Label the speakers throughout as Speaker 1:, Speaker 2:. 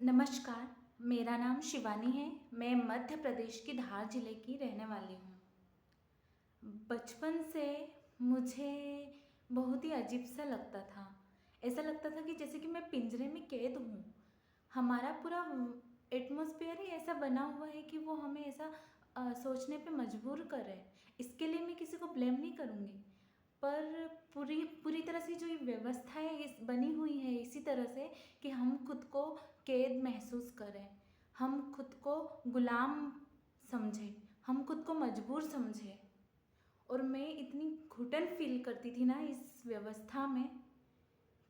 Speaker 1: नमस्कार, मेरा नाम शिवानी है। मैं मध्य प्रदेश के धार ज़िले की रहने वाली हूँ। बचपन से मुझे बहुत ही अजीब-सा लगता था। ऐसा लगता था कि जैसे कि मैं पिंजरे में कैद हूँ। हमारा पूरा एटमॉस्फेयर ही ऐसा बना हुआ है कि वो हमें ऐसा सोचने पे मजबूर कर रहा है। इसके लिए मैं किसी को ब्लेम नहीं करूँगी, पर पूरी पूरी तरह से जो ये व्यवस्थाएँ इस बनी हुई है इसी तरह से कि हम खुद को कैद महसूस करें, हम खुद को गुलाम समझें, हम खुद को मजबूर समझें। और मैं इतनी घुटन फ़ील करती थी ना इस व्यवस्था में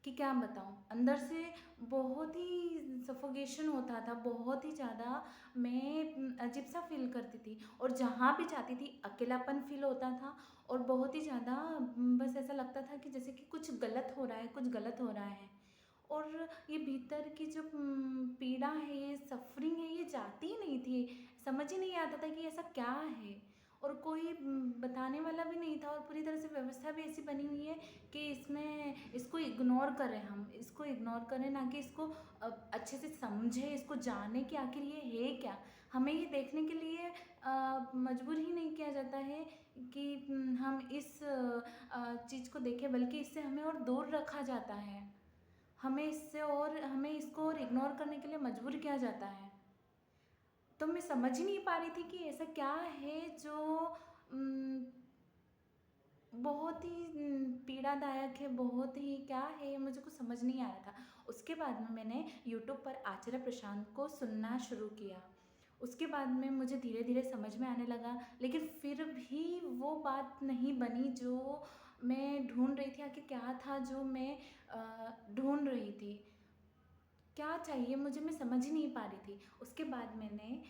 Speaker 1: कि क्या बताऊँ। अंदर से बहुत ही सफोकेशन होता था, बहुत ही ज़्यादा मैं अजीब-सा फ़ील करती थी और जहाँ भी जाती थी अकेलापन फ़ील होता था और बहुत ही ज़्यादा बस ऐसा लगता था कि जैसे कि कुछ गलत हो रहा है, कुछ गलत हो रहा है। और ये भीतर की जो पीड़ा है, ये सफ़रिंग है, ये जाती ही नहीं थी। समझ ही नहीं आता था कि ऐसा क्या है और कोई बताने वाला भी नहीं था और पूरी तरह से व्यवस्था भी ऐसी बनी हुई है कि इसको इग्नोर करें हम, इसको इग्नोर करें ना कि इसको अच्छे से समझें, इसको जानें कि आखिर ये है क्या? हमें ये देखने के लिए मजबूर ही नहीं किया जाता है कि हम इस चीज़ को देखें, बल्कि इससे हमें और दूर रखा जाता है। हमें इसको और इग्नोर करने के लिए मजबूर किया जाता है। तो मैं समझ ही नहीं पा रही थी कि ऐसा क्या है जो उम, बहुत ही पीड़ादायक है, बहुत ही क्या है ये मुझे कुछ समझ नहीं आ रहा था। उसके बाद में मैंने यूट्यूब पर आचार्य प्रशांत को सुनना शुरू किया। उसके बाद में मुझे धीरे-धीरे समझ में आने लगा, लेकिन फिर भी वो बात नहीं बनी जो मैं ढूँढ रही थी। आखिर क्या था जो मैं ढूँढ रही थी? क्या चाहिए मुझे, मैं समझ ही नहीं पा रही थी। उसके बाद मैंने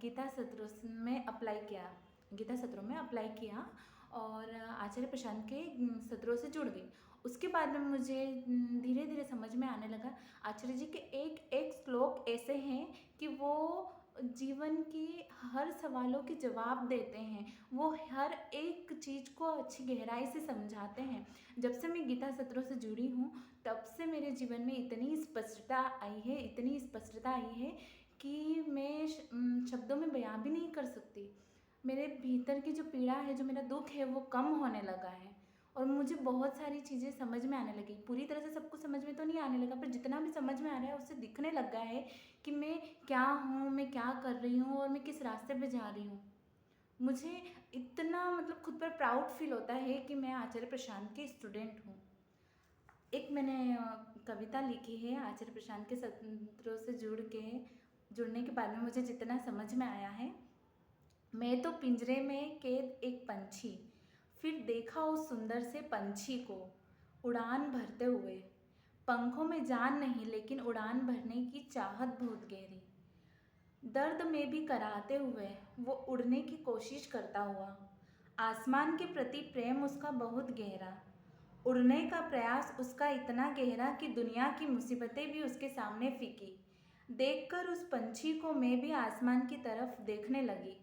Speaker 1: गीता सत्रों में अप्लाई किया, गीता सत्रों में अप्लाई किया और आचार्य प्रशांत के सत्रों से जुड़ गई। उसके बाद में मुझे धीरे-धीरे समझ में आने लगा, आचार्य जी के एक-एक श्लोक ऐसे हैं कि वो जीवन के हर सवालों के जवाब देते हैं। वो हर एक चीज़ को अच्छी गहराई से समझाते हैं। जब से मैं गीता सत्रों से जुड़ी हूँ, तब से मेरे जीवन में इतनी स्पष्टता आई है, इतनी स्पष्टता आई है कि मैं शब्दों में बयाँ भी नहीं कर सकती। मेरे भीतर की जो पीड़ा है, जो मेरा दुःख है, वो कम होने लगा है और मुझे बहुत सारी चीज़ें समझ में आने लगी। पूरी तरह से सब कुछ समझ में तो नहीं आने लगा, पर जितना भी समझ में आ रहा है, उससे दिखने लग गया है कि मैं क्या हूँ, मैं क्या कर रही हूँ और मैं किस रास्ते पे जा रही हूँ। मुझे इतना मतलब खुद पर प्राउड फ़ील होता है कि मैं आचार्य प्रशांत की स्टूडेंट हूँ। एक मैंने कविता लिखी है आचार्य प्रशांत के सत्रों से जुड़ने के बाद में मुझे जितना समझ में आया है, मैं तो पिंजरे में कैद एक पंछी, फिर देखा उस सुंदर से पंछी को उड़ान भरते हुए। पंखों में जान नहीं, लेकिन उड़ान भरने की चाहत बहुत गहरी। दर्द में भी कराहते हुए वो उड़ने की कोशिश करता हुआ। आसमान के प्रति प्रेम उसका बहुत गहरा। उड़ने का प्रयास उसका इतना गहरा कि दुनिया की मुसीबतें भी उसके सामने फीकी। देखकर उस पंछी को मैं भी आसमान की तरफ देखने लगी।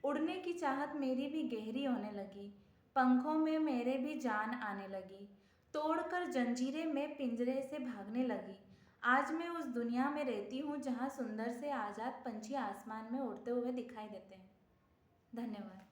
Speaker 1: उड़ने की चाहत मेरी भी गहरी होने लगी। पंखों में मेरे भी जान आने लगी। तोड़कर जंजीरें मैं पिंजरे से भागने लगी। आज मैं उस दुनिया में रहती हूँ जहाँ सुंदर से आज़ाद पंछी आसमान में उड़ते हुए दिखाई देते हैं। धन्यवाद।